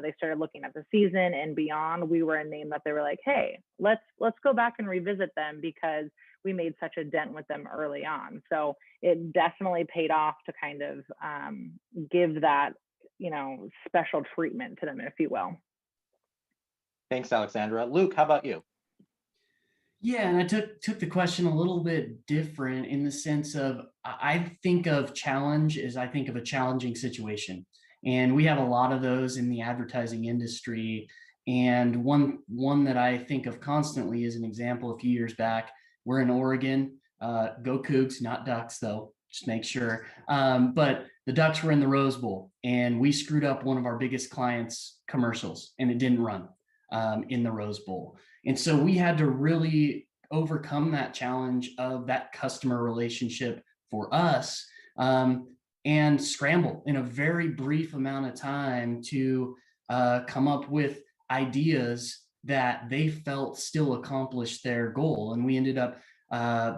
they started looking at the season and beyond, we were a name that they were like, hey, let's go back and revisit them because we made such a dent with them early on. So it definitely paid off to kind of give that, special treatment to them, if you will. Thanks, Alexandra. Luke, how about you? Yeah, and I took the question a little bit different in the sense of I think of challenge as I think of a challenging situation. And we have a lot of those in the advertising industry. And one that I think of constantly is an example. A few years back, we're in Oregon, go Cougs, not Ducks though, just make sure. But the Ducks were in the Rose Bowl and we screwed up one of our biggest clients' commercials and it didn't run in the Rose Bowl. And so we had to really overcome that challenge of that customer relationship for us and scramble in a very brief amount of time to come up with ideas that they felt still accomplished their goal. And we ended up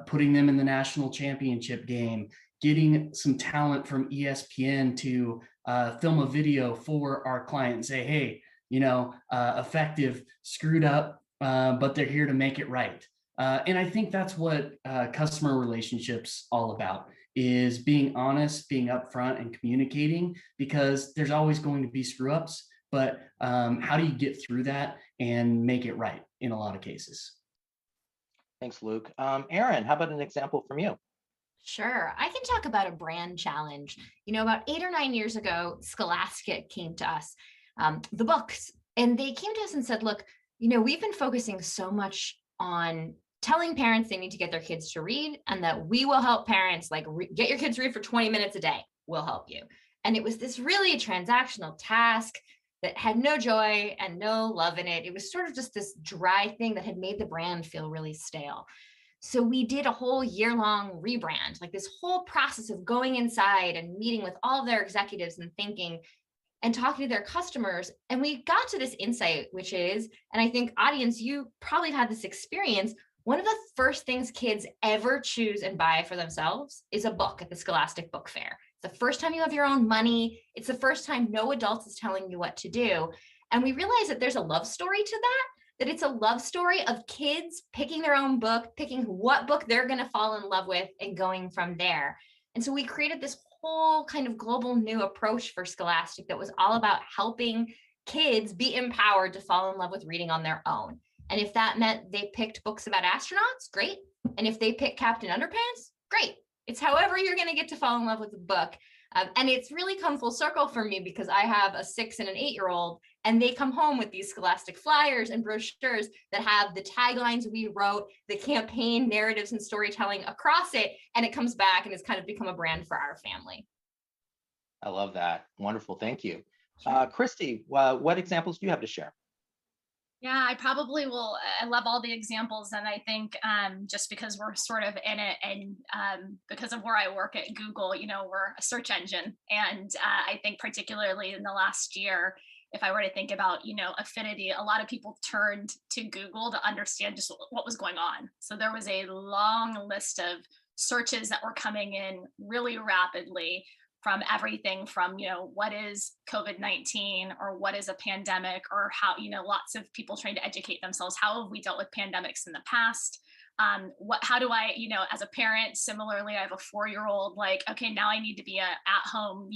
putting them in the national championship game, getting some talent from ESPN to film a video for our client and say, hey, Effectv screwed up, but they're here to make it right. And I think that's what customer relationships all about, is being honest, being upfront and communicating, because there's always going to be screw ups, but how do you get through that and make it right in a lot of cases? Thanks, Luke. Erin, how about an example from you? Sure. I can talk about a brand challenge. About 8 or 9 years ago, Scholastic came to us, the books, and they came to us and said, look, we've been focusing so much on telling parents they need to get their kids to read and that we will help parents, like get your kids to read for 20 minutes a day. We'll help you. And it was this really transactional task that had no joy and no love in it. It was sort of just this dry thing that had made the brand feel really stale. So we did a whole year-long rebrand, like this whole process of going inside and meeting with all of their executives and thinking and talking to their customers. And we got to this insight, which is, and I think audience, you probably had this experience, one of the first things kids ever choose and buy for themselves is a book at the Scholastic Book Fair. It's the first time you have your own money. It's the first time no adult is telling you what to do. And we realized that there's a love story to that it's a love story of kids picking their own book, picking what book they're going to fall in love with and going from there. And so we created this whole kind of global new approach for Scholastic that was all about helping kids be empowered to fall in love with reading on their own. And if that meant they picked books about astronauts, great. And if they picked Captain Underpants, great. It's however you're going to get to fall in love with the book. And it's really come full circle for me because I have a 6 and an 8-year-old, and they come home with these Scholastic flyers and brochures that have the taglines we wrote, the campaign narratives and storytelling across it, and it comes back and it's kind of become a brand for our family. I love that. Wonderful. Thank you. Kristi, what examples do you have to share? Yeah, I probably will. I love all the examples. And I think just because we're sort of in it and because of where I work at Google, we're a search engine. And I think particularly in the last year, if I were to think about, affinity, a lot of people turned to Google to understand just what was going on. So there was a long list of searches that were coming in really rapidly from everything from, what is COVID-19 or what is a pandemic, or how, lots of people trying to educate themselves. How have we dealt with pandemics in the past? How do I, as a parent, similarly, I have a 4-year-old, like, okay, now I need to be a at-home,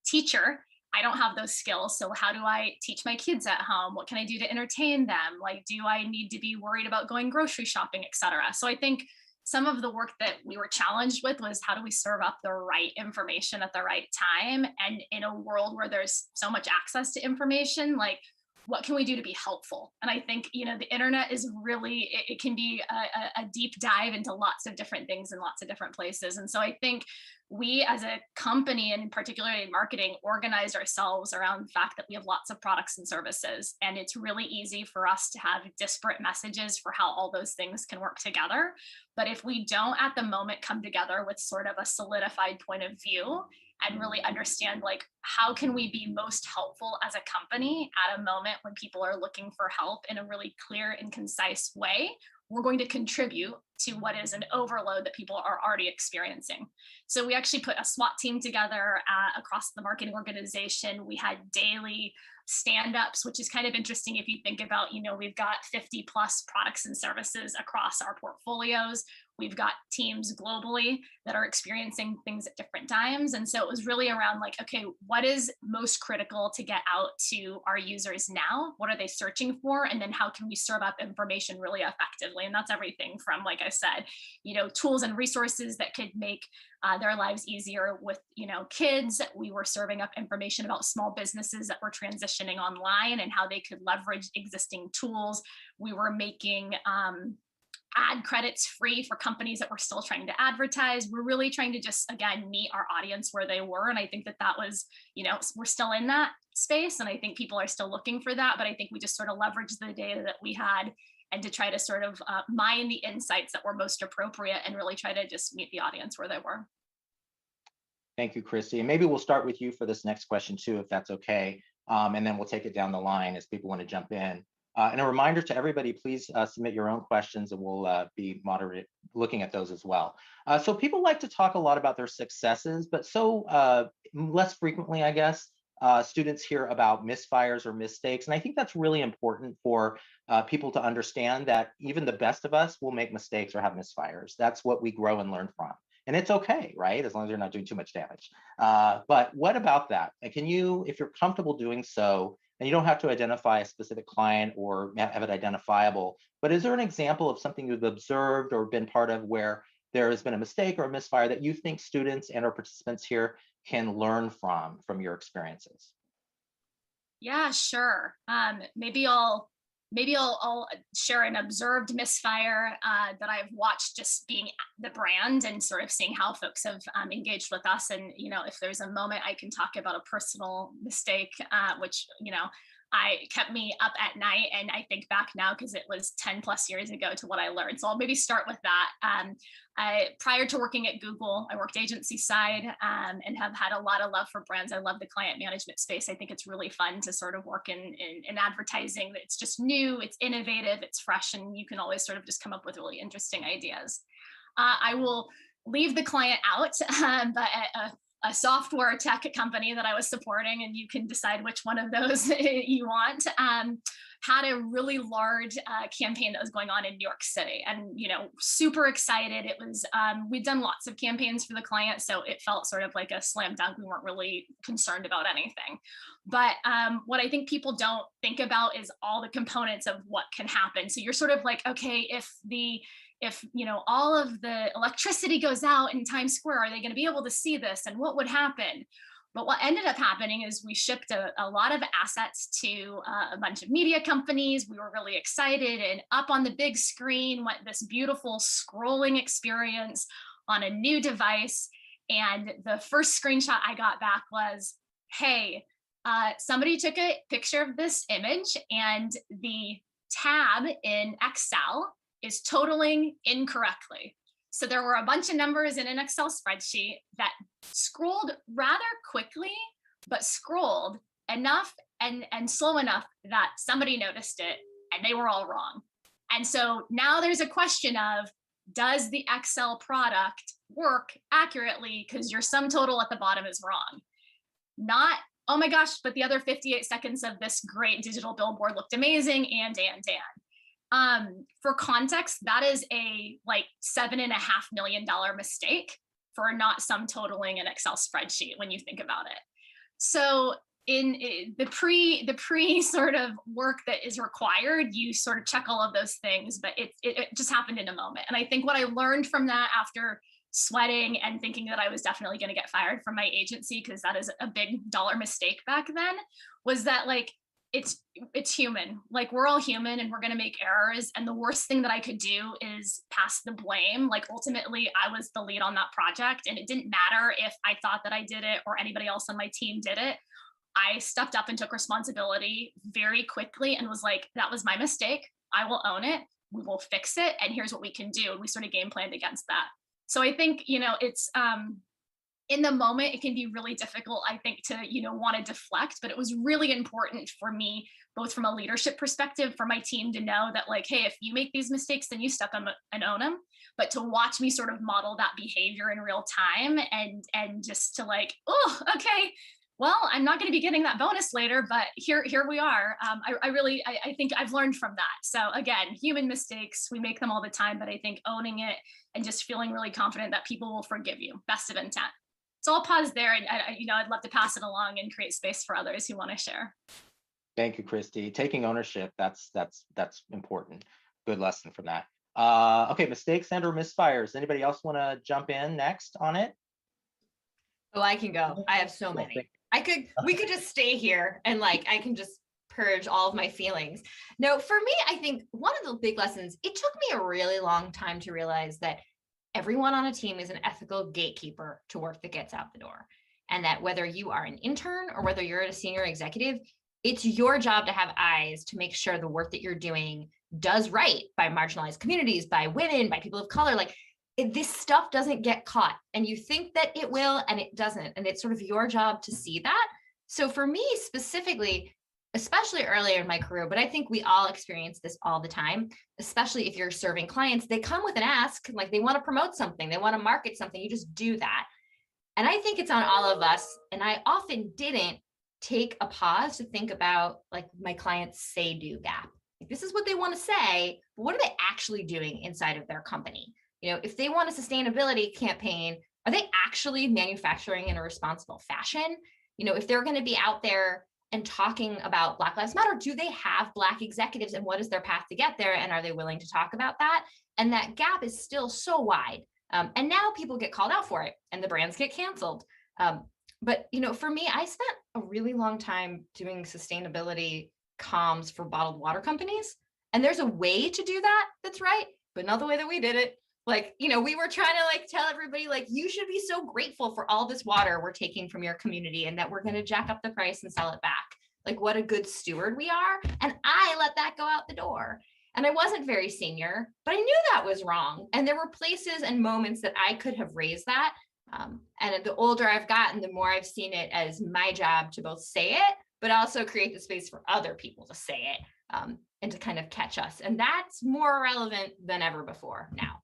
teacher. I don't have those skills. So how do I teach my kids at home? What can I do to entertain them? Like, do I need to be worried about going grocery shopping, et cetera? So I think some of the work that we were challenged with was how do we serve up the right information at the right time? And in a world where there's so much access to information, like, what can we do to be helpful? And I think, the internet is really, it can be a deep dive into lots of different things in lots of different places. And so I think we as a company, and particularly in marketing, organize ourselves around the fact that we have lots of products and services. And it's really easy for us to have disparate messages for how all those things can work together. But if we don't at the moment come together with sort of a solidified point of view and really understand, like, how can we be most helpful as a company at a moment when people are looking for help in a really clear and concise way, we're going to contribute to what is an overload that people are already experiencing. So we actually put a SWAT team together across the marketing organization. We had daily stand-ups, which is kind of interesting if you think about, we've got 50 plus products and services across our portfolios. We've got teams globally that are experiencing things at different times. And so it was really around like, okay, what is most critical to get out to our users now? What are they searching for? And then how can we serve up information really effectively? And that's everything from, like I said, tools and resources that could make their lives easier with, kids. We were serving up information about small businesses that were transitioning online and how they could leverage existing tools. We were making ad credits free for companies that were still trying to advertise. We're really trying to just, again, meet our audience where they were. And I think that was, we're still in that space. And I think people are still looking for that. But I think we just sort of leveraged the data that we had and to try to sort of mine the insights that were most appropriate and really try to just meet the audience where they were. Thank you, Kristi. And maybe we'll start with you for this next question too, if that's okay. And then we'll take it down the line as people want to jump in. And a reminder to everybody, please submit your own questions and we'll be looking at those as well. So people like to talk a lot about their successes, but less frequently, I guess, students hear about misfires or mistakes. And I think that's really important for people to understand that even the best of us will make mistakes or have misfires. That's what we grow and learn from. And it's okay, right? As long as you're not doing too much damage. But what about that? And can you, if you're comfortable doing so, and you don't have to identify a specific client or have it identifiable, but is there an example of something you've observed or been part of where there has been a mistake or a misfire that you think students and or participants here can learn from your experiences? Yeah, sure. Maybe I'll share an observed misfire that I've watched just being the brand and sort of seeing how folks have engaged with us. And, if there's a moment I can talk about a personal mistake, which, kept me up at night. And I think back now because it was 10 plus years ago to what I learned. So I'll maybe start with that. Prior to working at Google, I worked agency side and have had a lot of love for brands. I love the client management space. I think it's really fun to sort of work in advertising. It's just new, it's innovative, it's fresh, and you can always sort of just come up with really interesting ideas. I will leave the client out, but a software tech company that I was supporting, and you can decide which one of those you want, had a really large campaign that was going on in New York City, and super excited. It was we'd done lots of campaigns for the client, so it felt sort of like a slam dunk. We weren't really concerned about anything. But what I think people don't think about is all the components of what can happen. So you're sort of like, okay, if all of the electricity goes out in Times Square, are they going to be able to see this, and what would happen? But what ended up happening is we shipped a lot of assets to a bunch of media companies. We were really excited, and up on the big screen went this beautiful scrolling experience on a new device. And the first screenshot I got back was, hey, somebody took a picture of this image and the tab in Excel is totaling incorrectly. So there were a bunch of numbers in an Excel spreadsheet that scrolled rather quickly, but scrolled enough and slow enough that somebody noticed it and they were all wrong. And so now there's a question of, does the Excel product work accurately? Because your sum total at the bottom is wrong. Not, oh my gosh, but the other 58 seconds of this great digital billboard looked amazing, and. For context, that is a like $7.5 million mistake for not sum totaling an Excel spreadsheet when you think about it. So in the pre sort of work that is required, you sort of check all of those things, but it just happened in a moment. And I think what I learned from that, after sweating and thinking that I was definitely going to get fired from my agency, because that is a big dollar mistake back then, was that like, it's human. Like, we're all human and we're going to make errors. And the worst thing that I could do is pass the blame. Like, ultimately I was the lead on that project, and it didn't matter if I thought that I did it or anybody else on my team did it. I stepped up and took responsibility very quickly and was like, that was my mistake. I will own it. We will fix it. And here's what we can do. And we sort of game planned against that. So I think, it's, in the moment, it can be really difficult, I think, to, want to deflect, but it was really important for me, both from a leadership perspective, for my team to know that, like, hey, if you make these mistakes, then you step them and own them, but to watch me sort of model that behavior in real time and just to like, oh, okay, well, I'm not going to be getting that bonus later, but here we are. I think I've learned from that. So again, human mistakes, we make them all the time, but I think owning it and just feeling really confident that people will forgive you, best of intent. So I'll pause there, and I'd love to pass it along and create space for others who want to share. Thank you, Kristi. Taking ownership, that's important. Good lesson from that. Okay, mistakes and or misfires. Anybody else want to jump in next on it? Oh, I can go. I have so many. We could just stay here and like, I can just purge all of my feelings. No, for me, I think one of the big lessons, it took me a really long time to realize that everyone on a team is an ethical gatekeeper to work that gets out the door. And that whether you are an intern or whether you're a senior executive, it's your job to have eyes to make sure the work that you're doing does right by marginalized communities, by women, by people of color. Like, this stuff doesn't get caught, and you think that it will, and it doesn't. And it's sort of your job to see that. So for me specifically, especially earlier in my career, but I think we all experience this all the time, especially if you're serving clients, they come with an ask, like they want to promote something, they want to market something, you just do that. And I think it's on all of us. And I often didn't take a pause to think about like my client's say-do gap. Like, this is what they want to say, but what are they actually doing inside of their company? You know, if they want a sustainability campaign, are they actually manufacturing in a responsible fashion? You know, if they're going to be out there and talking about Black Lives Matter, do they have Black executives, and what is their path to get there? And are they willing to talk about that? And that gap is still so wide. And now people get called out for it and the brands get canceled. But, you know, for me, I spent a really long time doing sustainability comms for bottled water companies. And there's a way to do that that's right, but not the way that we did it. Like, you know, we were trying to like tell everybody, like, you should be so grateful for all this water we're taking from your community and that we're going to jack up the price and sell it back. Like, what a good steward we are. And I let that go out the door. And I wasn't very senior, but I knew that was wrong. And there were places and moments that I could have raised that. And the older I've gotten, the more I've seen it as my job to both say it, but also create the space for other people to say it and to kind of catch us. And that's more relevant than ever before now.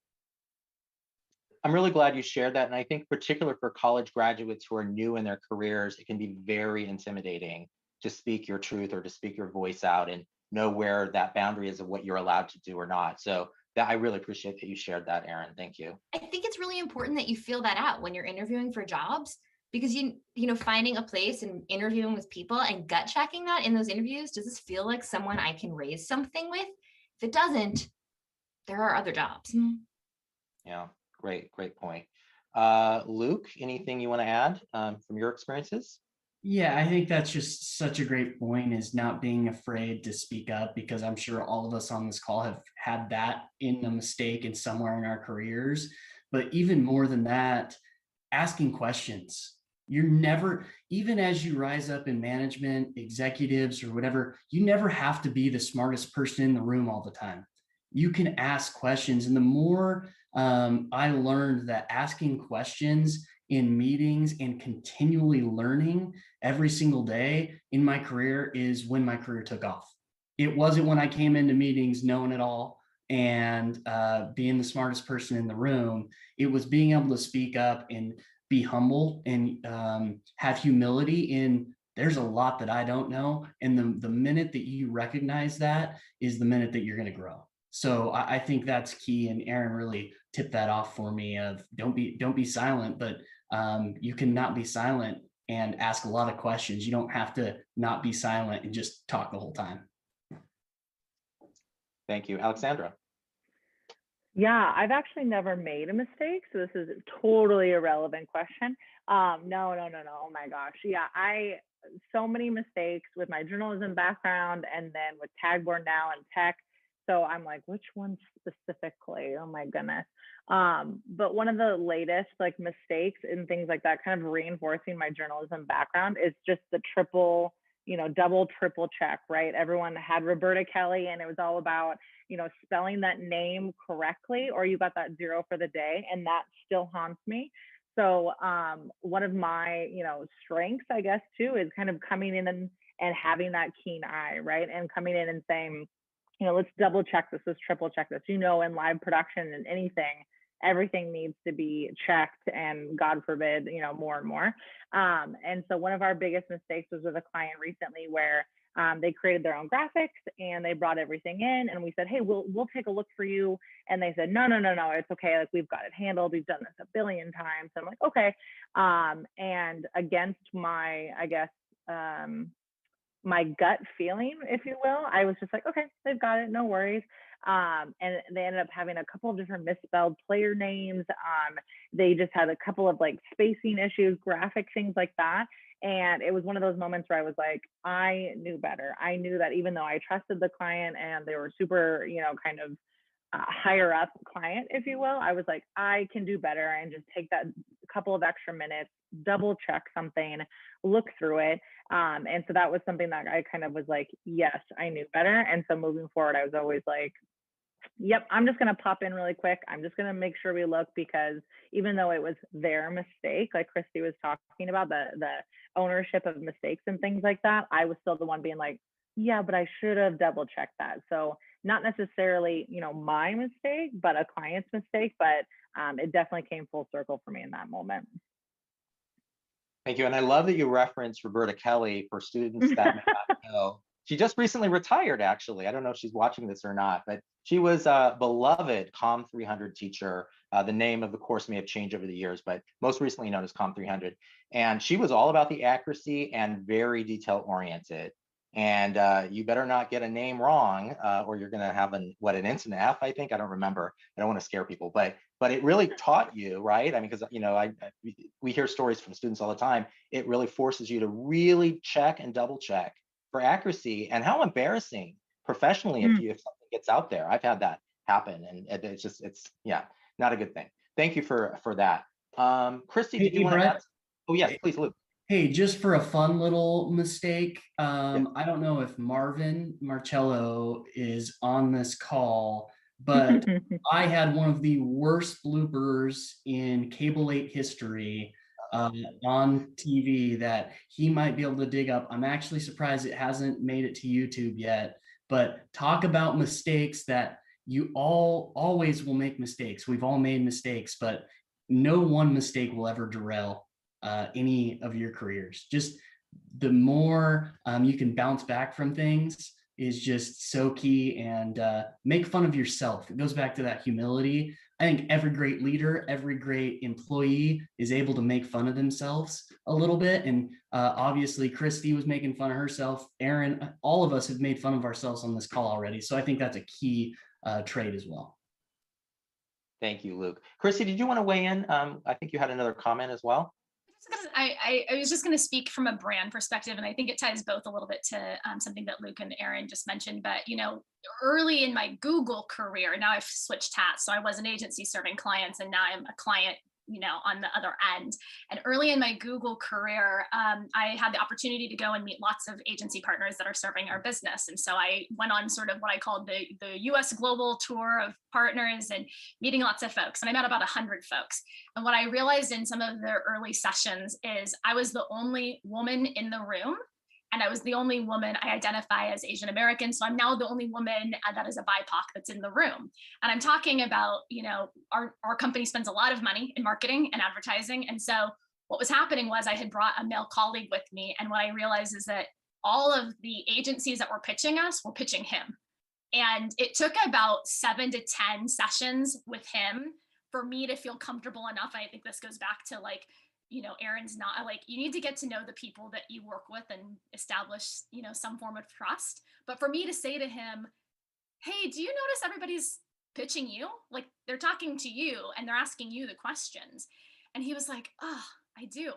I'm really glad you shared that. And I think particularly for college graduates who are new in their careers, it can be very intimidating to speak your truth or to speak your voice out and know where that boundary is of what you're allowed to do or not. So that I really appreciate that you shared that, Erin. Thank you. I think it's really important that you feel that out when you're interviewing for jobs, because you know, finding a place and interviewing with people and gut checking that in those interviews, does this feel like someone I can raise something with? If it doesn't, there are other jobs. Yeah. Great point. Luke, anything you want to add from your experiences? Yeah, I think that's just such a great point, is not being afraid to speak up, because I'm sure all of us on this call have had that in a mistake in somewhere in our careers. But even more than that, asking questions. You're never, even as you rise up in management, executives or whatever, you never have to be the smartest person in the room all the time. You can ask questions. And the more I learned that asking questions in meetings and continually learning every single day in my career is when my career took off. It wasn't when I came into meetings knowing it all and being the smartest person in the room. It was being able to speak up and be humble and have humility in, there's a lot that I don't know. And the minute that you recognize that is the minute that you're going to grow. So I think that's key. And Erin really tipped that off for me of don't be silent, but you can not be silent and ask a lot of questions. You don't have to not be silent and just talk the whole time. Thank you. Alexandra. Yeah, I've actually never made a mistake, so this is a totally irrelevant question. No. Oh my gosh. Yeah, so many mistakes with my journalism background and then with Tagboard now and tech. So I'm like, which one specifically? Oh my goodness. But one of the latest like mistakes and things like that, kind of reinforcing my journalism background, is just the double, triple check, right? Everyone had Roberta Kelly and it was all about, spelling that name correctly, or you got that 0 for the day. And that still haunts me. So one of my, strengths, I guess, too, is kind of coming in and having that keen eye, right? And coming in and saying, let's double check this, let's triple check this, in live production and anything, everything needs to be checked, and God forbid, more and more. And so one of our biggest mistakes was with a client recently where they created their own graphics and they brought everything in, and we said, hey, we'll take a look for you. And they said, no, it's okay. Like, we've got it handled. We've done this a billion times. So I'm like, okay. And against my, I guess, my gut feeling, if you will, I was just like, okay, they've got it, no worries. And they ended up having a couple of different misspelled player names. They just had a couple of like spacing issues, graphic things like that. And it was one of those moments where I was like, I knew better. I knew that even though I trusted the client and they were super, kind of higher up client, if you will, I was like, I can do better and just take that couple of extra minutes, double check something, look through it. And so that was something that I kind of was like, yes, I knew better. And so moving forward, I was always like, yep, I'm just going to pop in really quick. I'm just going to make sure we look, because even though it was their mistake, like Kristi was talking about, the ownership of mistakes and things like that, I was still the one being like, yeah, but I should have double checked that. So not necessarily, my mistake, but a client's mistake, but it definitely came full circle for me in that moment. Thank you. And I love that you referenced Roberta Kelly for students that may not know. She just recently retired, actually. I don't know if she's watching this or not, but she was a beloved COM 300 teacher. The name of the course may have changed over the years, but most recently known as COM 300. And she was all about the accuracy and very detail oriented. And you better not get a name wrong, or you're going to have an instant F, I think. I don't remember. I don't want to scare people, but it really taught you, right? I mean, because we hear stories from students all the time. It really forces you to really check and double check for accuracy. And how embarrassing professionally if something gets out there. I've had that happen, and it's not a good thing. Thank you for that. Kristi, did you want to add? Oh yes, please, Luke. Hey, just for a fun little mistake, I don't know if Marvin Marcello is on this call, but I had one of the worst bloopers in Cable 8 history on TV that he might be able to dig up. I'm actually surprised it hasn't made it to YouTube yet, but talk about mistakes that you always will make mistakes. We've all made mistakes, but no one mistake will ever derail any of your careers. Just the more you can bounce back from things is just so key. And make fun of yourself. It goes back to that humility. I think every great leader, every great employee is able to make fun of themselves a little bit. And obviously Kristi was making fun of herself. Erin, all of us have made fun of ourselves on this call already. So I think that's a key trait as well. Thank you, Luke. Kristi, did you want to weigh in? I think you had another comment as well. I was just going to speak from a brand perspective, and I think it ties both a little bit to something that Luke and Erin just mentioned. But early in my Google career, now I've switched hats, so I was an agency serving clients, and now I'm a client, on the other end. And early in my Google career, I had the opportunity to go and meet lots of agency partners that are serving our business. And so I went on sort of what I called the US global tour of partners and meeting lots of folks. And I met about 100 folks. And what I realized in some of the early sessions is I was the only woman in the room. And I was the only woman. I identify as Asian American. So I'm now the only woman that is a BIPOC that's in the room. And I'm talking about, our company spends a lot of money in marketing and advertising. And so what was happening was I had brought a male colleague with me. And what I realized is that all of the agencies that were pitching us were pitching him. And it took about 7 to 10 sessions with him for me to feel comfortable enough. I think this goes back to Erin's not like, you need to get to know the people that you work with and establish, some form of trust. But for me to say to him, hey, do you notice everybody's pitching you? Like, they're talking to you and they're asking you the questions. And he was like, oh, I do.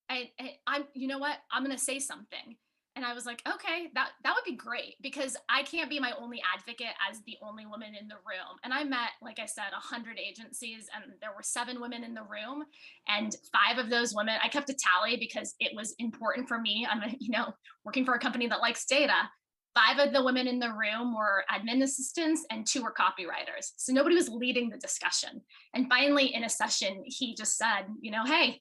I'm, you know what? I'm going to say something. And I was like, okay, that would be great, because I can't be my only advocate as the only woman in the room. And I met, like I said, 100 agencies, and there were 7 women in the room, and 5 of those women, I kept a tally because it was important for me. I'm, working for a company that likes data. 5 of the women in the room were admin assistants and 2 were copywriters. So nobody was leading the discussion. And finally, in a session, he just said, hey,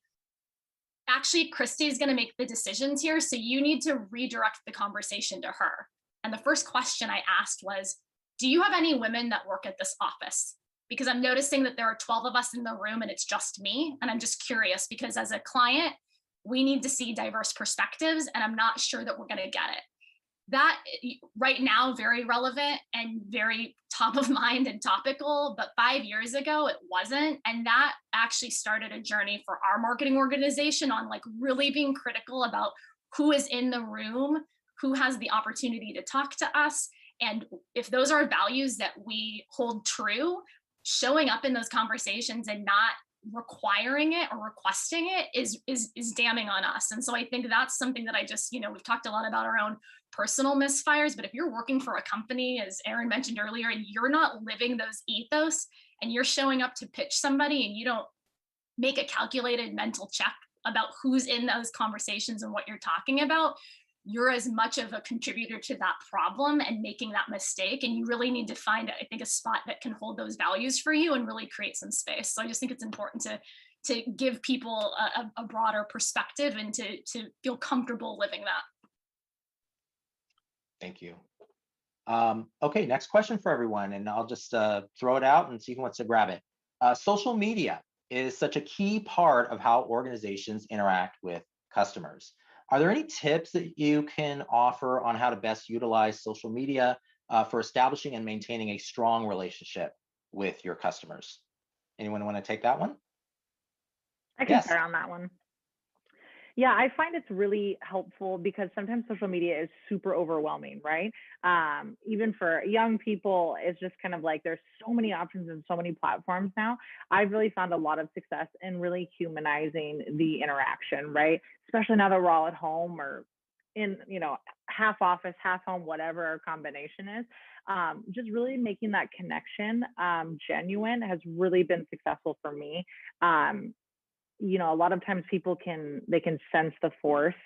actually, Kristi is going to make the decisions here, so you need to redirect the conversation to her. And the first question I asked was, do you have any women that work at this office? because I'm noticing that there are 12 of us in the room and it's just me. And I'm just curious because as a client, we need to see diverse perspectives, and I'm not sure that we're going to get it. That right now, very relevant and very top of mind and topical, but 5 years ago, it wasn't. And that actually started a journey for our marketing organization on like really being critical about who is in the room, who has the opportunity to talk to us. And if those are values that we hold true, showing up in those conversations and not requiring it or requesting it is damning on us. And so I think that's something that I just, we've talked a lot about our own personal misfires, but if you're working for a company, as Erin mentioned earlier, and you're not living those ethos and you're showing up to pitch somebody and you don't make a calculated mental check about who's in those conversations and what you're talking about, you're as much of a contributor to that problem and making that mistake. And you really need to find, I think, a spot that can hold those values for you and really create some space. So I just think it's important to give people a broader perspective and to feel comfortable living that. Thank you. Okay, next question for everyone, and I'll just throw it out and see who wants to grab it. Social media is such a key part of how organizations interact with customers. Are there any tips that you can offer on how to best utilize social media for establishing and maintaining a strong relationship with your customers? Anyone want to take that one? I can start on that one. Yeah, I find it's really helpful because sometimes social media is super overwhelming, right? Even for young people, it's just kind of like there's so many options and so many platforms now. I've really found a lot of success in really humanizing the interaction, right? Especially now that we're all at home or in, half office, half home, whatever our combination is. Just really making that connection genuine has really been successful for me. A lot of times people can sense the forced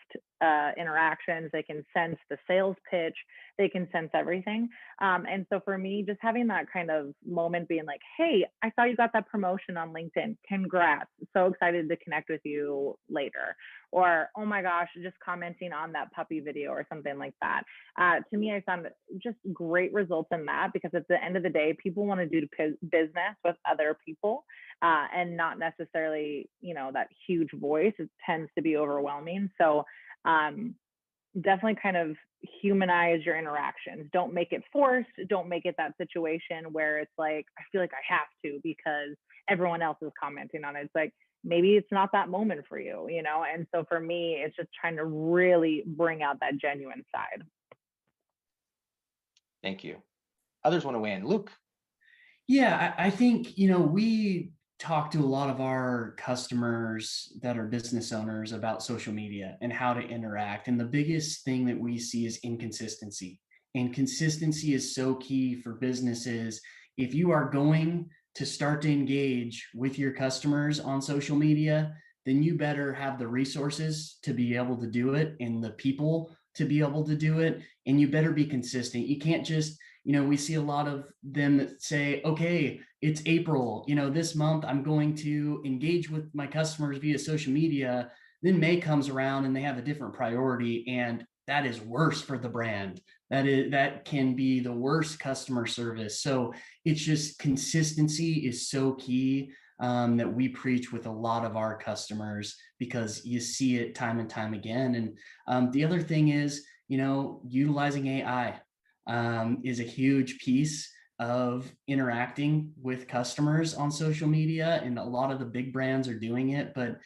interactions, they can sense the sales pitch, they can sense everything. And so for me, just having that kind of moment being like, hey, I saw you got that promotion on LinkedIn. Congrats. So excited to connect with you later. Or, oh my gosh, just commenting on that puppy video or something like that. To me, I found just great results in that because at the end of the day, people want to do business with other people and not necessarily, that huge voice. It tends to be overwhelming. So definitely kind of humanize your interactions. Don't make it forced. Don't make it that situation where it's like, I feel like I have to because everyone else is commenting on it. It's like, maybe it's not that moment for you, And so for me, it's just trying to really bring out that genuine side. Thank you. Others want to weigh in. Luke. Yeah, I think, we talk to a lot of our customers that are business owners about social media and how to interact. And the biggest thing that we see is inconsistency. And consistency is so key for businesses. If you are going to start to engage with your customers on social media, then you better have the resources to be able to do it and the people to be able to do it. And you better be consistent. You can't just, we see a lot of them that say, okay, it's April, this month I'm going to engage with my customers via social media. Then May comes around and they have a different priority. And that is worse for the brand. That can be the worst customer service. So it's just consistency is so key that we preach with a lot of our customers because you see it time and time again. And the other thing is, utilizing AI is a huge piece of interacting with customers on social media. And a lot of the big brands are doing it, but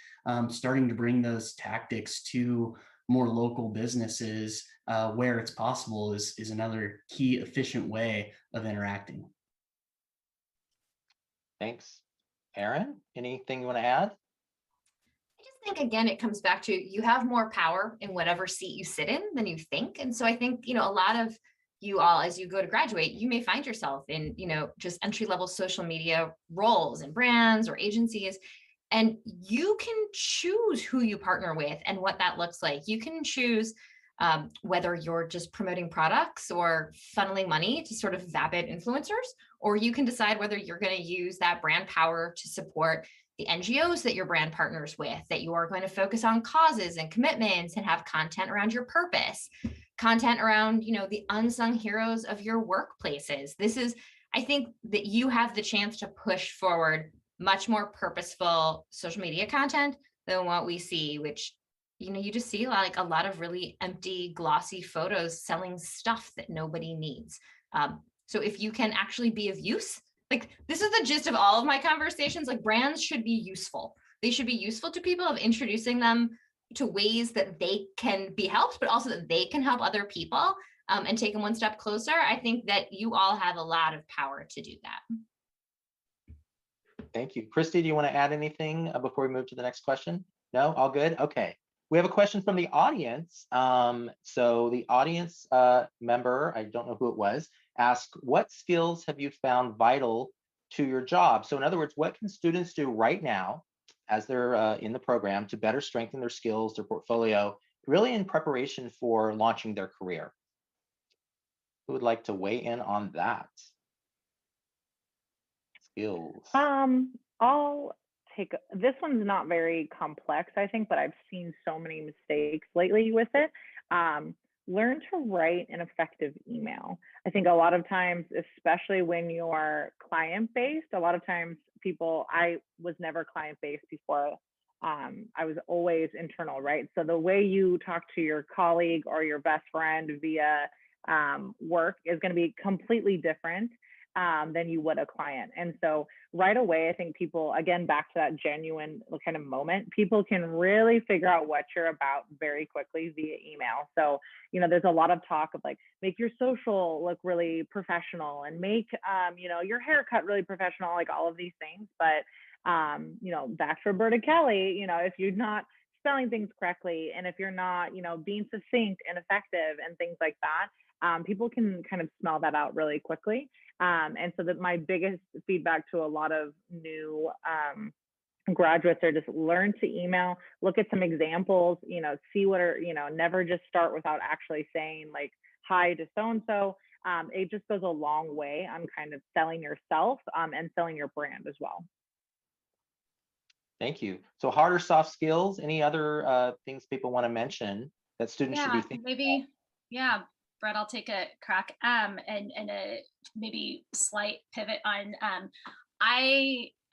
starting to bring those tactics to more local businesses where it's possible is another key efficient way of interacting. Thanks. Erin, anything you want to add? I just think, again, it comes back to you have more power in whatever seat you sit in than you think. And so I think, a lot of you all, as you go to graduate, you may find yourself in, just entry-level social media roles in brands or agencies. And you can choose who you partner with and what that looks like. You can choose whether you're just promoting products or funneling money to sort of vapid influencers, or you can decide whether you're going to use that brand power to support the NGOs that your brand partners with, that you are going to focus on causes and commitments and have content around your purpose, content around, the unsung heroes of your workplaces. This is, I think that you have the chance to push forward much more purposeful social media content than what we see, which, you just see like a lot of really empty, glossy photos selling stuff that nobody needs. So if you can actually be of use, like this is the gist of all of my conversations, like brands should be useful. They should be useful to people, of introducing them to ways that they can be helped, but also that they can help other people, and take them one step closer. I think that you all have a lot of power to do that. Thank you. Kristi, do you want to add anything before we move to the next question? No, all good? Okay. We have a question from the audience. So the audience member, I don't know who it was, asked, what skills have you found vital to your job? So in other words, what can students do right now as they're in the program to better strengthen their skills, their portfolio, really in preparation for launching their career? Who would like to weigh in on that? Skills. I'll take this one's not very complex, I think, but I've seen so many mistakes lately with it. Learn to write an effective email. I think a lot of times, especially when you're client-based, a lot of times I was never client-based before. I was always internal, right? So the way you talk to your colleague or your best friend via work is going to be completely different than you would a client. And so right away, I think people, again, back to that genuine kind of moment, people can really figure out what you're about very quickly via email. So, there's a lot of talk of like, make your social look really professional and make, your haircut really professional, like all of these things. But, back to Roberta Kelly, if you're not spelling things correctly, and if you're not, being succinct and effective and things like that, people can kind of smell that out really quickly. And so that my biggest feedback to a lot of new graduates are just learn to email, look at some examples, see what are, never just start without actually saying like, hi to so-and-so. It just goes a long way on kind of selling yourself and selling your brand as well. Thank you. So hard or soft skills, any other things people want to mention that students should be thinking maybe about? Yeah, Brett, I'll take a crack and a maybe slight pivot on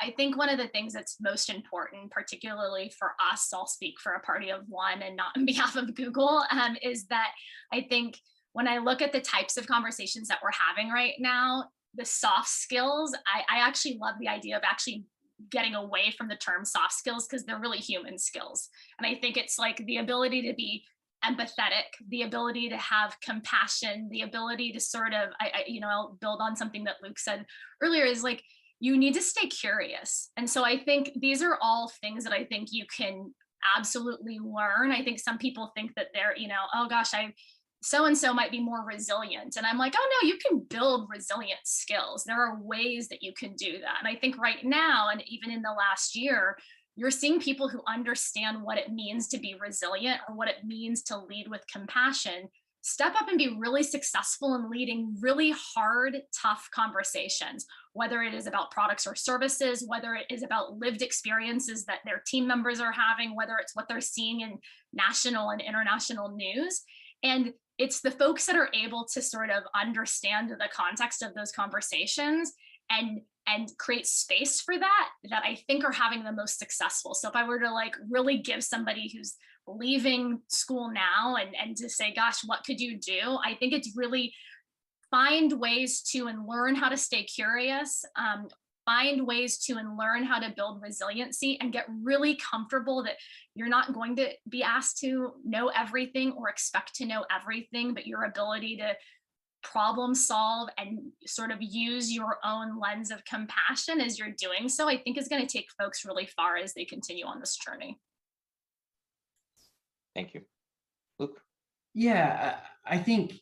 I think one of the things that's most important, particularly for us, I'll speak for a party of one and not on behalf of Google, is that I think when I look at the types of conversations that we're having right now, the soft skills, I actually love the idea of actually getting away from the term soft skills, because they're really human skills. And I think it's like the ability to be empathetic, the ability to have compassion, the ability to sort of, I'll build on something that Luke said earlier, is like, you need to stay curious. And so I think these are all things that I think you can absolutely learn. I think some people think that they're, oh gosh, so-and-so might be more resilient. And I'm like, oh no, you can build resilient skills. There are ways that you can do that. And I think right now, and even in the last year, you're seeing people who understand what it means to be resilient or what it means to lead with compassion step up and be really successful in leading really hard, tough conversations, whether it is about products or services, whether it is about lived experiences that their team members are having, whether it's what they're seeing in national and international news. And it's the folks that are able to sort of understand the context of those conversations and create space for that I think are having the most successful. So if I were to like really give somebody who's leaving school now and to say, gosh, what could you do? I think it's really find ways to and learn how to stay curious, find ways to and learn how to build resiliency, and get really comfortable that you're not going to be asked to know everything or expect to know everything, but your ability to problem solve and sort of use your own lens of compassion as you're doing so, I think is going to take folks really far as they continue on this journey. Thank you. Luke? Yeah, I think,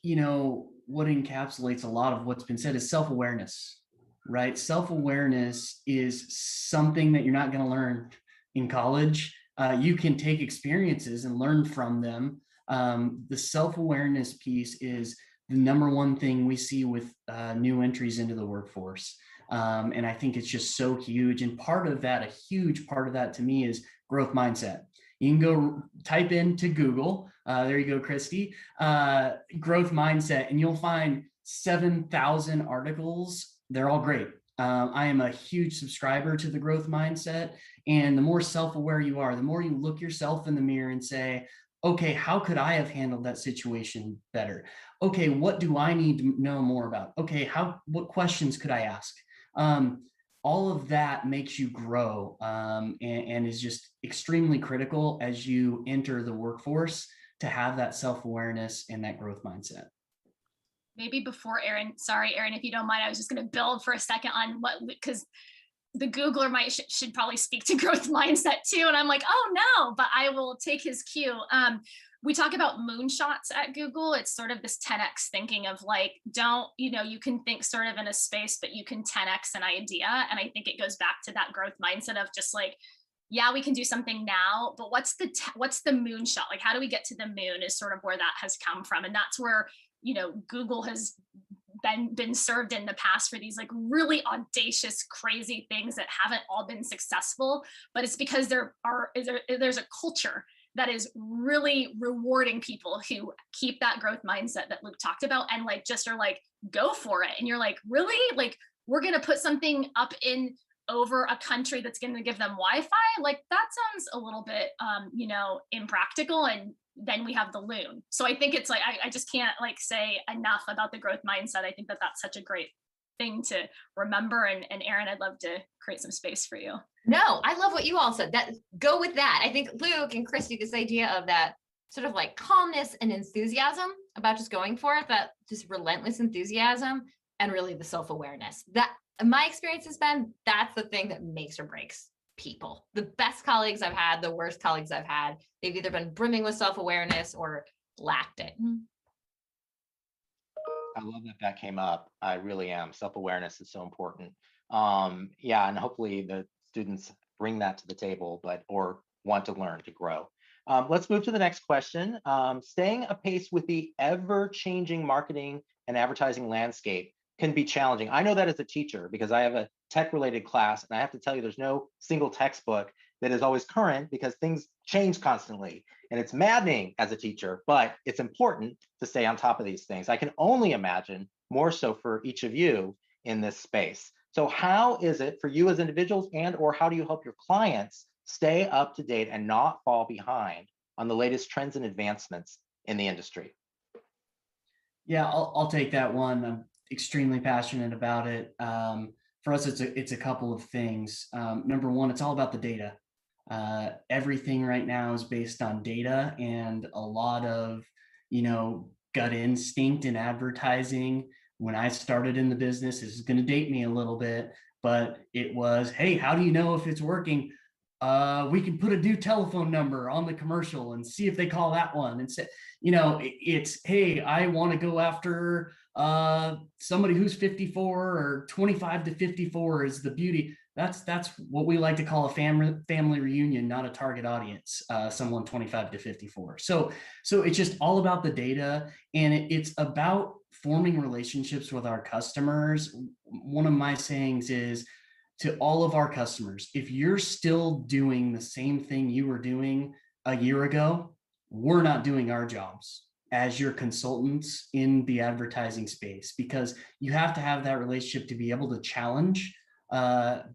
what encapsulates a lot of what's been said is self-awareness, right? Self-awareness is something that you're not going to learn in college. You can take experiences and learn from them. The self-awareness piece is the number one thing we see with new entries into the workforce. And I think it's just so huge. And a huge part of that to me is growth mindset. You can go type into Google, there you go, Kristi, growth mindset, and you'll find 7,000 articles they're all great. I am a huge subscriber to the growth mindset. And the more self-aware you are, the more you look yourself in the mirror and say, okay, how could I have handled that situation better? Okay, what do I need to know more about? Okay, what questions could I ask? All of that makes you grow, and is just extremely critical as you enter the workforce to have that self-awareness and that growth mindset. Maybe before Erin, sorry, Erin, if you don't mind, I was just going to build for a second on because the Googler should probably speak to growth mindset too. And I'm like, oh no, but I will take his cue. We talk about moonshots at Google. It's sort of this 10x thinking of like, you can think sort of in a space, but you can 10x an idea. And I think it goes back to that growth mindset of just like, yeah, we can do something now, but what's the moonshot? Like, how do we get to the moon is sort of where that has come from. And that's where, Google has been served in the past for these like really audacious, crazy things that haven't all been successful, but it's because there's a culture that is really rewarding people who keep that growth mindset that Luke talked about and like just are like, go for it. And you're like, really? Like, we're going to put something up in over a country that's going to give them Wi-Fi? Like, that sounds a little bit, impractical. And then we have the loon. So I think it's like, I just can't like say enough about the growth mindset. I think that that's such a great thing to remember. And Erin, I'd love to create some space for you. No, I love what you all said. Go with that. I think Luke and Kristi, this idea of that sort of like calmness and enthusiasm about just going for it, that just relentless enthusiasm and really the self-awareness. That my experience has been, that's the thing that makes or breaks people. The best colleagues I've had, the worst colleagues I've had, they've either been brimming with self-awareness or lacked it. I love that came up. I really am. Self-awareness is so important. Yeah, and hopefully the students bring that to the table, or want to learn to grow. Let's move to the next question. Staying apace with the ever-changing marketing and advertising landscape can be challenging. I know that as a teacher because I have a tech-related class, and I have to tell you, there's no single textbook that is always current because things change constantly. And it's maddening as a teacher, but it's important to stay on top of these things. I can only imagine more so for each of you in this space. So how is it for you as individuals, or how do you help your clients stay up to date and not fall behind on the latest trends and advancements in the industry? Yeah, I'll take that one. I'm extremely passionate about it. For us, it's a couple of things. Number one, it's all about the data. Everything right now is based on data, and a lot of, gut instinct in advertising. When I started in the business, this is going to date me a little bit, but it was, hey, how do you know if it's working? We can put a new telephone number on the commercial and see if they call that one. And say, it's, hey, I want to go after somebody who's 54 or 25 to 54 is the beauty. That's what we like to call a family reunion, not a target audience, someone 25 to 54. So it's just all about the data, and it's about forming relationships with our customers. One of my sayings is, to all of our customers, if you're still doing the same thing you were doing a year ago, we're not doing our jobs as your consultants in the advertising space, because you have to have that relationship to be able to challenge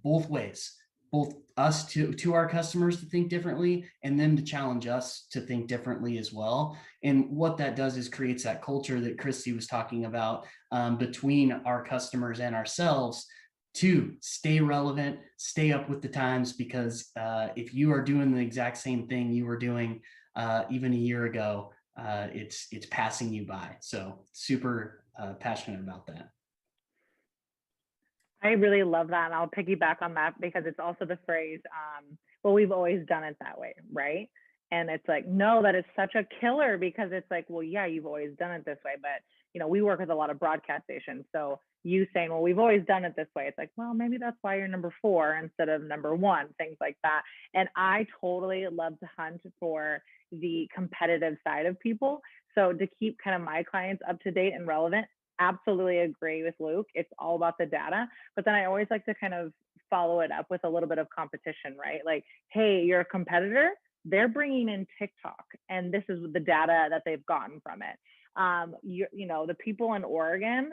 both ways, both us to our customers to think differently, and them to challenge us to think differently as well. And what that does is creates that culture that Kristi was talking about between our customers and ourselves, to stay relevant, stay up with the times, because if you are doing the exact same thing you were doing even a year ago, it's passing you by. So super passionate about that. I really love that. And I'll piggyback on that because it's also the phrase, well, we've always done it that way, right? And it's like, no, that is such a killer, because it's like, well, yeah, you've always done it this way. But, we work with a lot of broadcast stations. So you saying, well, we've always done it this way. It's like, well, maybe that's why you're number 4 instead of number 1, things like that. And I totally love to hunt for the competitive side of people. So to keep kind of my clients up to date and relevant, absolutely agree with Luke. It's all about the data. But then I always like to kind of follow it up with a little bit of competition, right? Like, hey, you're a competitor. They're bringing in TikTok, and this is the data that they've gotten from it. the people in Oregon,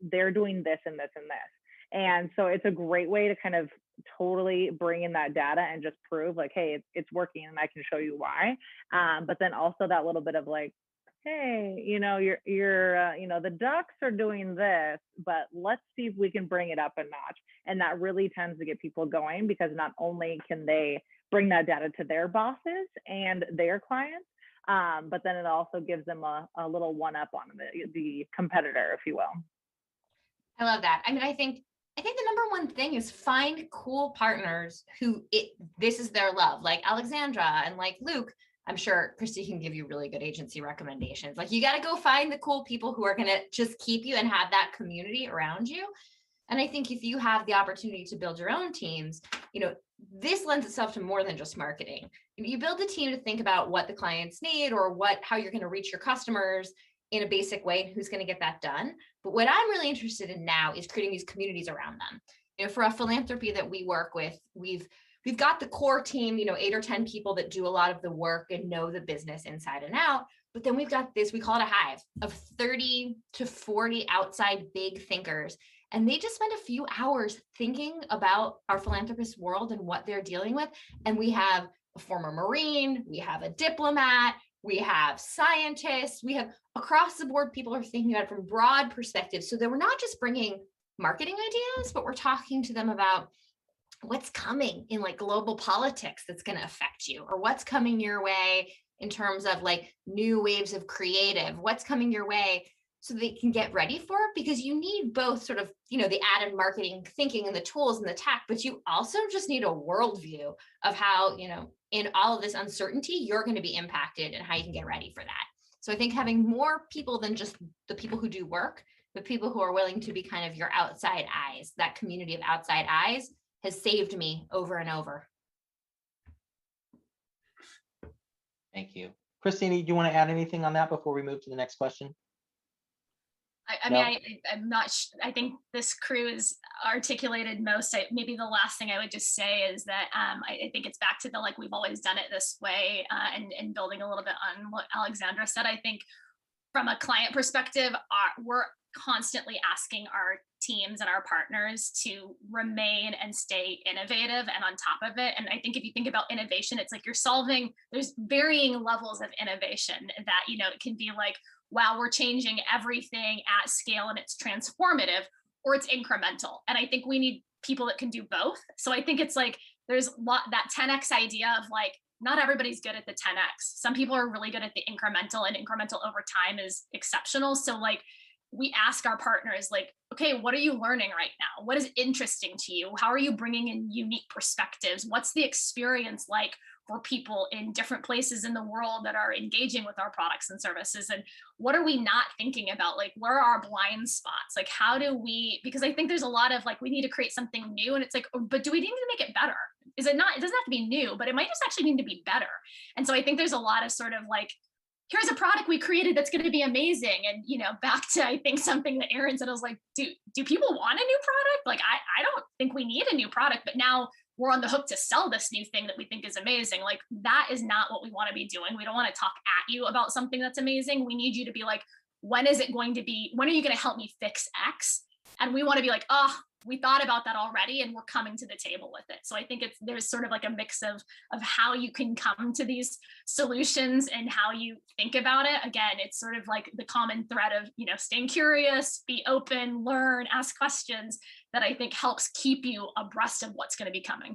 they're doing this and this and this. And so it's a great way to kind of totally bring in that data and just prove like, hey, it's working and I can show you why. But then also that little bit of like, hey, you're the Ducks are doing this, but let's see if we can bring it up a notch. And that really tends to get people going, because not only can they bring that data to their bosses and their clients, but then it also gives them a little one up on the competitor, if you will. I love that. I mean, I think the number one thing is find cool partners who this is their love, like Alexandra and like Luke. I'm sure Kristi can give you really good agency recommendations. Like, you got to go find the cool people who are going to just keep you and have that community around you. And I think if you have the opportunity to build your own teams, this lends itself to more than just marketing. You build a team to think about what the clients need or how you're going to reach your customers in a basic way and who's going to get that done. But what I'm really interested in now is creating these communities around them. For a philanthropy that we work with, we've got the core team, 8 or 10 people that do a lot of the work and know the business inside and out. But then we've got this, we call it a hive of 30 to 40 outside big thinkers. And they just spend a few hours thinking about our philanthropist world and what they're dealing with. And we have a former Marine, we have a diplomat, we have scientists, we have across the board people are thinking about it from broad perspectives. So that we're not just bringing marketing ideas, but we're talking to them about what's coming in like global politics that's going to affect you, or what's coming your way in terms of like new waves of creative, what's coming your way, so they can get ready for it. Because you need both sort of, the added marketing thinking and the tools and the tech, but you also just need a worldview of how, in all of this uncertainty, you're going to be impacted and how you can get ready for that. So I think having more people than just the people who do work, but people who are willing to be kind of your outside eyes, that community of outside eyes, has saved me over and over. Thank you. Christine, do you want to add anything on that before we move to the next question? I'm not. I think this crew is articulated most. Maybe the last thing I would just say is that I think it's back to the we've always done it this way, and building a little bit on what Alexandra said. I think from a client perspective, we're constantly asking our teams and our partners to remain and stay innovative and on top of it. And I think if you think about innovation, it's like there's varying levels of innovation that, it can be like, wow, we're changing everything at scale and it's transformative, or it's incremental. And I think we need people that can do both. So I think it's like, there's that 10X idea of like, not everybody's good at the 10X. Some people are really good at the incremental, and incremental over time is exceptional. So like, we ask our partners like, okay, what are you learning right now? What is interesting to you? How are you bringing in unique perspectives? What's the experience like for people in different places in the world that are engaging with our products and services? And what are we not thinking about? Like, where are our blind spots? Like, how do we, because I think there's a lot of like, we need to create something new, and it's like, but do we need to make it better? It doesn't have to be new, but it might just actually need to be better. And so I think there's a lot of sort of like, here's a product we created that's going to be amazing. And, back to, I think something that Erin said, I was like, do people want a new product? Like, I don't think we need a new product, but now we're on the hook to sell this new thing that we think is amazing. Like, that is not what we want to be doing. We don't want to talk at you about something that's amazing. We need you to be like, when are you going to help me fix X? And we want to be like, oh, we thought about that already and we're coming to the table with it. So I think there's sort of like a mix of how you can come to these solutions and how you think about it. Again, it's sort of like the common thread of, staying curious, be open, learn, ask questions, that I think helps keep you abreast of what's going to be coming.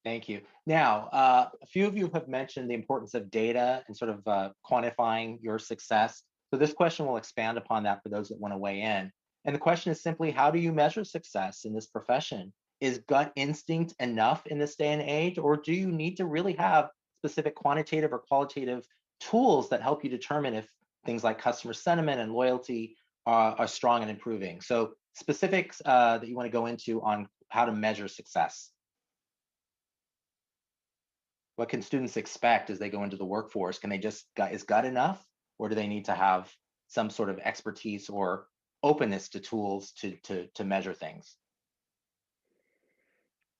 Thank you. Now, a few of you have mentioned the importance of data and sort of quantifying your success. So this question will expand upon that for those that want to weigh in. And the question is simply, how do you measure success in this profession? Is gut instinct enough in this day and age, or do you need to really have specific quantitative or qualitative tools that help you determine if things like customer sentiment and loyalty are strong and improving? So specifics that you want to go into on how to measure success. What can students expect as they go into the workforce? Can they is gut enough, or do they need to have some sort of expertise or openness to tools to measure things?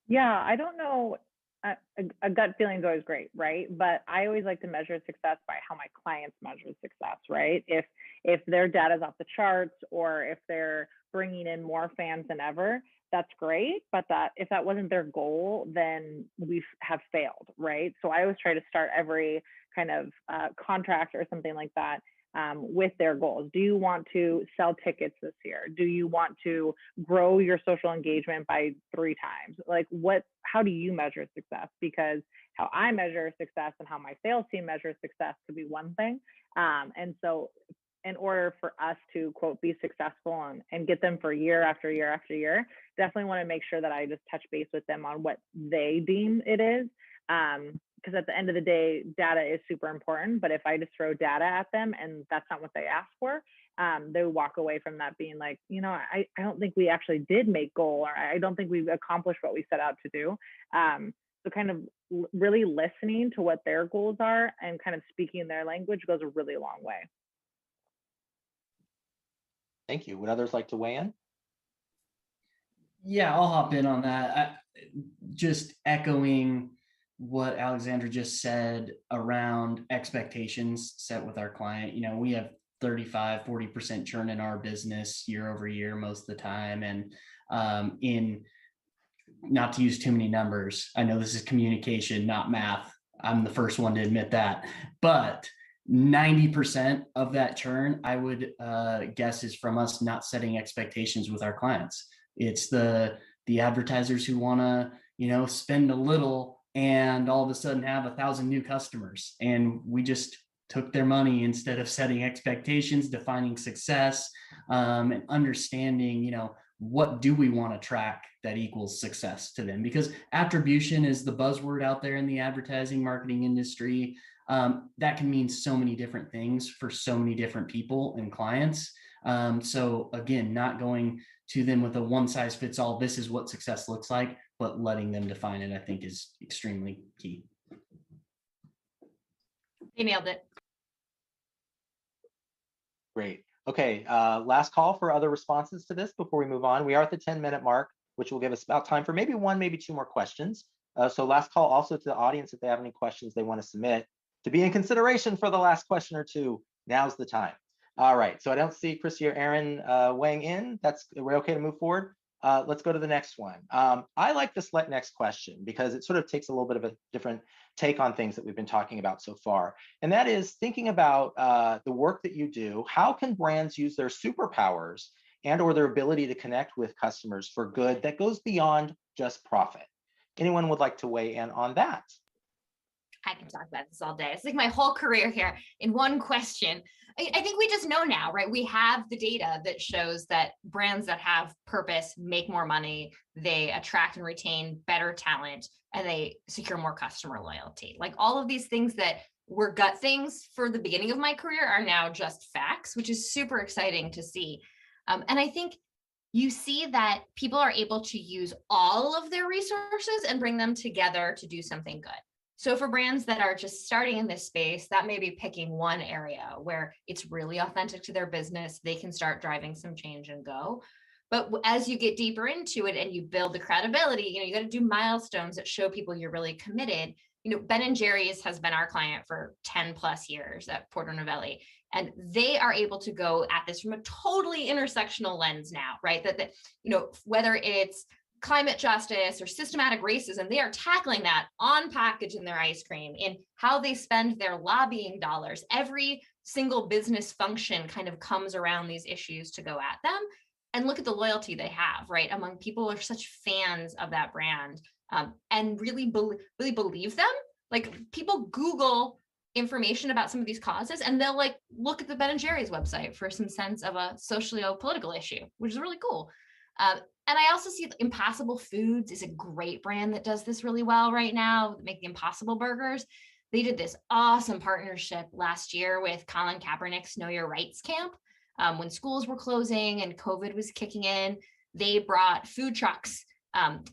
Yeah, I don't know a gut feeling is always great, right? But I always like to measure success by how my clients measure success, right? If their data is off the charts, or if they're bringing in more fans than ever, that's great. But if that wasn't their goal, then we have failed, right? So I always try to start every kind of contract or something like that with their goals. Do you want to sell tickets this year? Do you want to grow your social engagement by 3 times? Like, how do you measure success? Because how I measure success and how my sales team measures success could be one thing. And so in order for us to, quote, be successful and get them for year after year after year, definitely want to make sure that I just touch base with them on what they deem it is. Because at the end of the day, data is super important. But if I just throw data at them and that's not what they ask for, they walk away from that being like, I don't think we actually did make goal, or I don't think we've accomplished what we set out to do. So kind of really listening to what their goals are and kind of speaking their language goes a really long way. Thank you. Would others like to weigh in? Yeah, I'll hop in on that. Just echoing what Alexandra just said around expectations set with our client. We have 35-40% churn in our business year over year most of the time. And in, not to use too many numbers, I know this is communication, not math. I'm the first one to admit that. But 90% of that churn, I would guess, is from us not setting expectations with our clients. It's the advertisers who want to, spend a little and all of a sudden have 1,000 new customers. And we just took their money instead of setting expectations, defining success, and understanding, what do we want to track that equals success to them? Because attribution is the buzzword out there in the advertising marketing industry. That can mean so many different things for so many different people and clients. So again, not going to them with a one size fits all, this is what success looks like, but letting them define it, I think, is extremely key. You nailed it. Great. Okay, last call for other responses to this before we move on. We are at the 10-minute mark, which will give us about time for maybe 1, maybe 2 more questions. So last call also to the audience, if they have any questions they want to submit to be in consideration for the last question or two, now's the time. All right, so I don't see Kristi or Erin weighing in. We're okay to move forward. Let's go to the next one. I like this next question because it sort of takes a little bit of a different take on things that we've been talking about so far. And that is thinking about the work that you do. How can brands use their superpowers and or their ability to connect with customers for good that goes beyond just profit? Anyone would like to weigh in on that? I can talk about this all day. It's like my whole career here in one question. I think we just know now, right? We have the data that shows that brands that have purpose make more money, they attract and retain better talent, and they secure more customer loyalty. Like all of these things that were gut things for the beginning of my career are now just facts, which is super exciting to see. And I think you see that people are able to use all of their resources and bring them together to do something good. So for brands that are just starting in this space, that may be picking one area where it's really authentic to their business. They can start driving some change and go. But as you get deeper into it and you build the credibility, you got to do milestones that show people you're really committed. Ben & Jerry's has been our client for 10 plus years at Porter Novelli, and they are able to go at this from a totally intersectional lens now, right? That whether it's climate justice or systematic racism, they are tackling that on package in their ice cream, in how they spend their lobbying dollars. Every single business function kind of comes around these issues to go at them. And look at the loyalty they have, right? Among people who are such fans of that brand and really believe them. Like people Google information about some of these causes and they'll look at the Ben & Jerry's website for some sense of a socio-political issue, which is really cool. And I also see Impossible Foods is a great brand that does this really well right now, make the Impossible burgers. They did this awesome partnership last year with Colin Kaepernick's Know Your Rights camp. When schools were closing and COVID was kicking in, they brought food trucks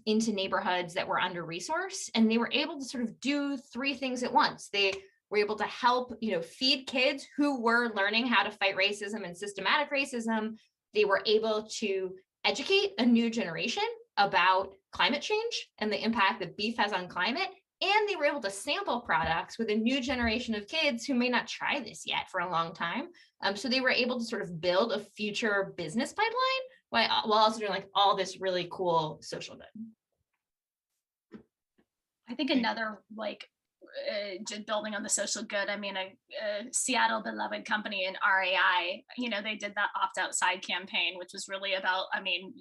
into neighborhoods that were under-resourced, and they were able to sort of do 3 things at once. They were able to help, feed kids who were learning how to fight racism and systematic racism. They were able to educate a new generation about climate change and the impact that beef has on climate. And they were able to sample products with a new generation of kids who may not try this yet for a long time. So they were able to sort of build a future business pipeline while also doing like all this really cool social good. I think another like just building on the social good. I mean, a Seattle beloved company in RAI, you know, they did that opt outside campaign, which was really about, I mean,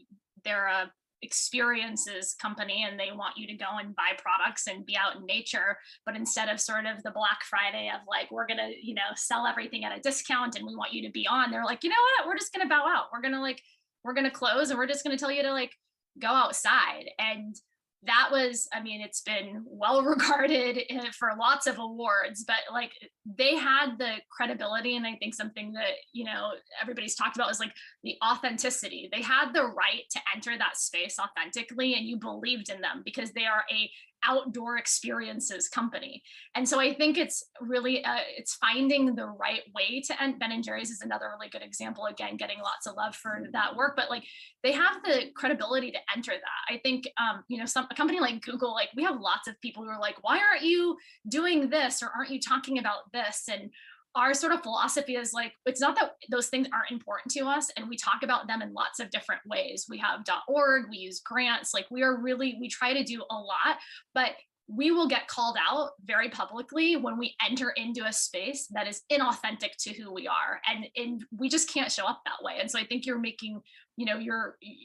they're a experiences company and they want you to go and buy products and be out in nature, but instead of sort of the Black Friday of like, we're gonna, you know, sell everything at a discount and we want you to be on, they're like, you know what, we're just gonna bow out, we're gonna close and we're just gonna tell you to like go outside. And that was, I mean, it's been well regarded for lots of awards, but like they had the credibility. And I think something that, you know, everybody's talked about is like the authenticity. They had the right to enter that space authentically, and you believed in them because they are a outdoor experiences company. And so I think it's really, it's finding the right way to end. Ben & Jerry's is another really good example, again, getting lots of love for that work, but like they have the credibility to enter that. I think, you know, a company like Google, like we have lots of people who are like, why aren't you doing this? Or aren't you talking about this? And our sort of philosophy is like, it's not that those things aren't important to us, and we talk about them in lots of different ways. We have .org, we use grants, like we try to do a lot, but we will get called out very publicly when we enter into a space that is inauthentic to who we are, and we just can't show up that way. And so I think you're making, you know,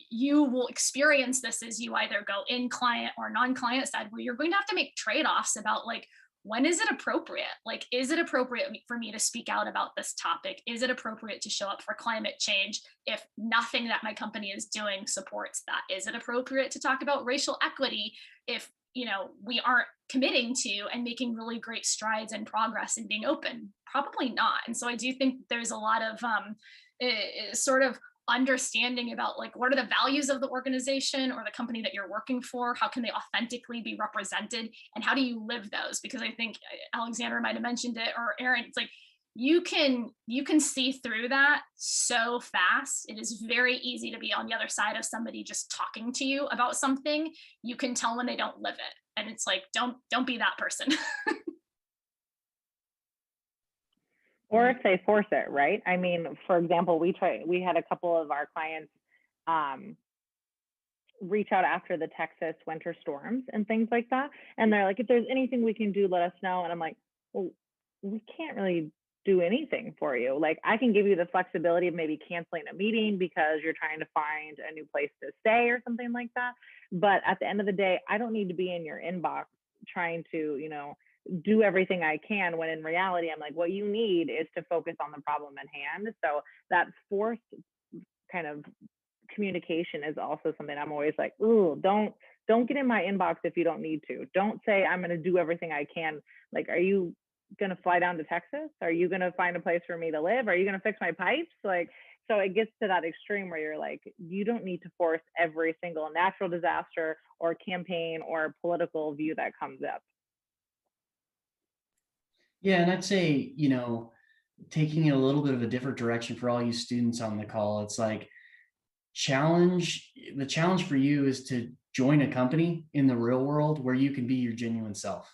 you will experience this as you either go in client or non-client side, where you're going to have to make trade-offs about like, when is it appropriate? Like, is it appropriate for me to speak out about this topic? Is it appropriate to show up for climate change if nothing that my company is doing supports that? Is it appropriate to talk about racial equity if, you know, we aren't committing to and making really great strides and progress in being open? Probably not. And so I do think there's a lot of sort of understanding about like, what are the values of the organization or the company that you're working for? How can they authentically be represented? And how do you live those? Because I think Alexandra might have mentioned it, or Erin, it's like, you can see through that so fast. It is very easy to be on the other side of somebody just talking to you about something. You can tell when they don't live it. And it's like, don't be that person. Or if they force it, right? I mean, for example, we had a couple of our clients reach out after the Texas winter storms and things like that. And they're like, if there's anything we can do, let us know. And I'm like, well, we can't really do anything for you. Like, I can give you the flexibility of maybe canceling a meeting because you're trying to find a new place to stay or something like that. But at the end of the day, I don't need to be in your inbox trying to, you know, do everything I can, when in reality, I'm like, what you need is to focus on the problem at hand. So that forced kind of communication is also something I'm always like, ooh, don't get in my inbox if you don't need to. Don't say I'm going to do everything I can. Like, are you going to fly down to Texas? Are you going to find a place for me to live? Are you going to fix my pipes? Like, so it gets to that extreme where you're like, you don't need to force every single natural disaster or campaign or political view that comes up. Yeah, and I'd say, you know, taking it a little bit of a different direction for all you students on the call, it's like the challenge for you is to join a company in the real world where you can be your genuine self.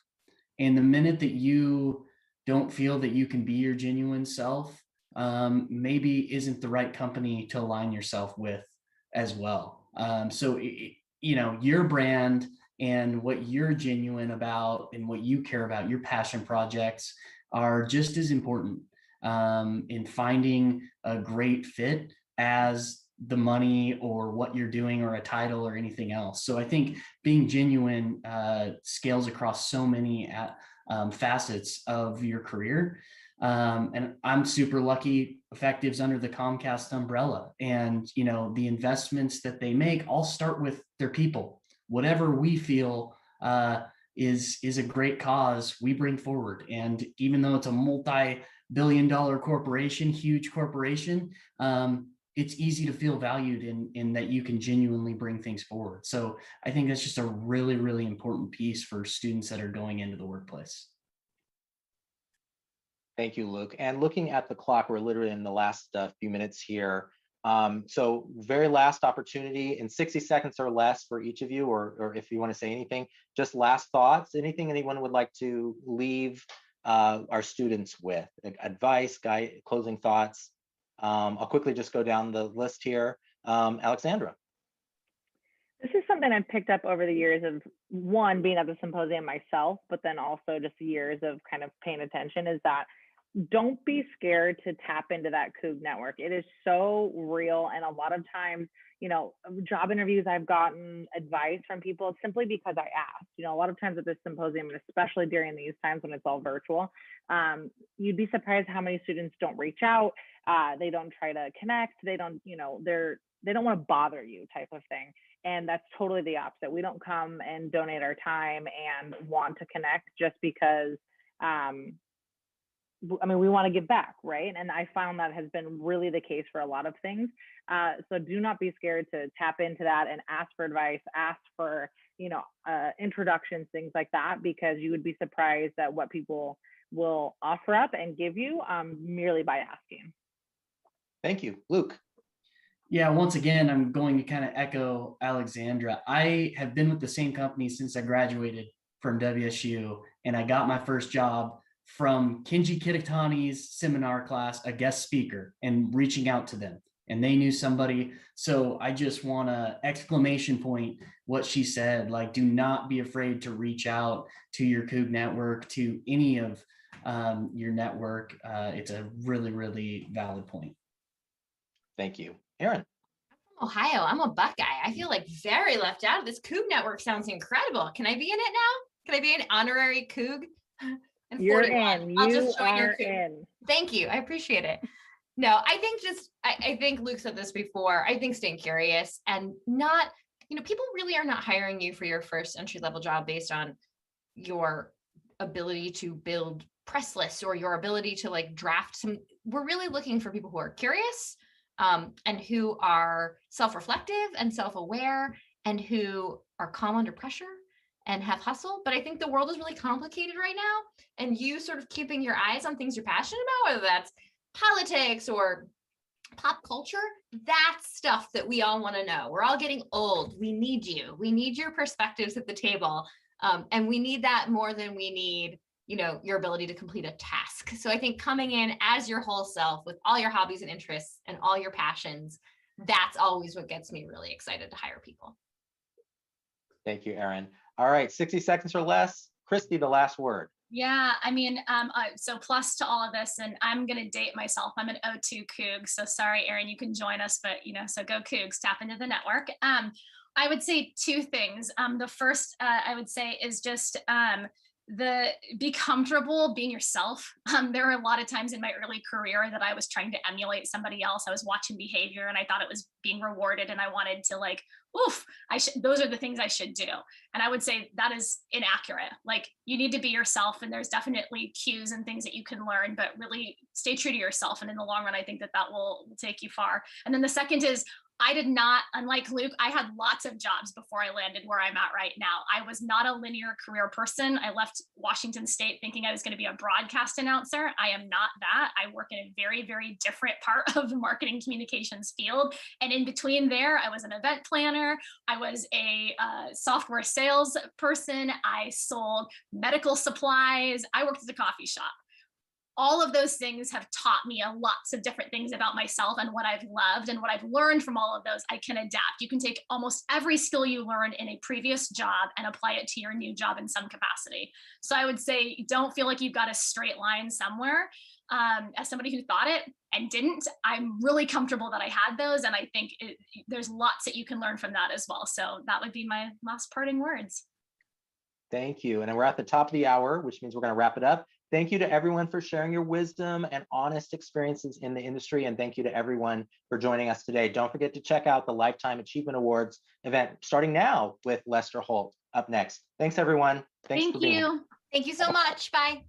And the minute that you don't feel that you can be your genuine self, maybe isn't the right company to align yourself with as well. So, you know, your brand and what you're genuine about and what you care about, your passion projects, are just as important in finding a great fit as the money or what you're doing or a title or anything else. So I think being genuine scales across so many facets of your career. And I'm super lucky Effective's under the Comcast umbrella, and, you know, the investments that they make all start with their people. Whatever we feel is a great cause, we bring forward. And even though it's a multi-billion-dollar corporation, huge corporation, it's easy to feel valued in that you can genuinely bring things forward. So I think that's just a really, really important piece for students that are going into the workplace. Thank you, Luke. And looking at the clock, we're literally in the last few minutes here. So very last opportunity in 60 seconds or less for each of you, or if you want to say anything, just last thoughts, anything anyone would like to leave our students with, advice, closing thoughts. I'll quickly just go down the list here. Alexandra. This is something I've picked up over the years of, one, being at the symposium myself, but then also just years of kind of paying attention, is that don't be scared to tap into that Coug network. It is so real. And a lot of times, you know, job interviews, I've gotten advice from people simply because I asked. You know, a lot of times at this symposium, and especially during these times when it's all virtual, you'd be surprised how many students don't reach out. They don't try to connect. They don't, you know, they don't want to bother you, type of thing. And that's totally the opposite. We don't come and donate our time and want to connect just because, I mean, we want to give back, right? And I found that has been really the case for a lot of things. So do not be scared to tap into that and ask for advice, ask for, you know, introductions, things like that, because you would be surprised at what people will offer up and give you merely by asking. Thank you. Luke. Yeah, once again, I'm going to kind of echo Alexandra. I have been with the same company since I graduated from WSU, and I got my first job from Kenji Kitatani's seminar class, a guest speaker, and reaching out to them. And they knew somebody. So I just want to exclamation point what she said, like, do not be afraid to reach out to your Coug network, to any of your network. It's a really, really valid point. Thank you. Erin. I'm from Ohio. I'm a Buckeye. I feel like very left out of this. Coug network sounds incredible. Can I be in it now? Can I be an honorary Coug? I'm You're 41. in. I'll You just join your are Coug. in. Thank you. I appreciate it. No, I think I think Luke said this before. I think staying curious and not, you know, people really are not hiring you for your first entry level job based on your ability to build press lists or your ability to like draft some. We're really looking for people who are curious and who are self-reflective and self-aware and who are calm under pressure and have hustle. But I think the world is really complicated right now, and you sort of keeping your eyes on things you're passionate about, whether that's politics or pop culture, that's stuff that we all want to know. We're all getting old. We need you. We need your perspectives at the table. And we need that more than we need, you know, your ability to complete a task. So I think coming in as your whole self with all your hobbies and interests and all your passions, that's always what gets me really excited to hire people. Thank you, Erin. All right, 60 seconds or less. Kristi, the last word. Yeah, I mean, so plus to all of this, and I'm going to date myself. I'm an O2 Coug. So sorry, Erin, you can join us, but, you know, so go Cougs, tap into the network. I would say two things. The first I would say is just be comfortable being yourself. There were a lot of times in my early career that I was trying to emulate somebody else. I was watching behavior and I thought it was being rewarded, and I wanted to like, oof, those are the things I should do. And I would say that is inaccurate. Like, you need to be yourself, and there's definitely cues and things that you can learn, but really stay true to yourself. And in the long run, I think that will take you far. And then the second is, I did not, unlike Luke, I had lots of jobs before I landed where I'm at right now. I was not a linear career person. I left Washington State thinking I was going to be a broadcast announcer. I am not that. I work in a very, very different part of the marketing communications field. And in between there, I was an event planner. I was a software sales person. I sold medical supplies. I worked at a coffee shop. All of those things have taught me lots of different things about myself and what I've loved, and what I've learned from all of those, I can adapt. You can take almost every skill you learned in a previous job and apply it to your new job in some capacity. So I would say, don't feel like you've got a straight line somewhere. As somebody who thought it and didn't, I'm really comfortable that I had those. And I think there's lots that you can learn from that as well. So that would be my last parting words. Thank you. And we're at the top of the hour, which means we're going to wrap it up. Thank you to everyone for sharing your wisdom and honest experiences in the industry. And thank you to everyone for joining us today. Don't forget to check out the Lifetime Achievement Awards event starting now with Lester Holt up next. Thanks, everyone. Thanks for being here. Thank you so much. Bye.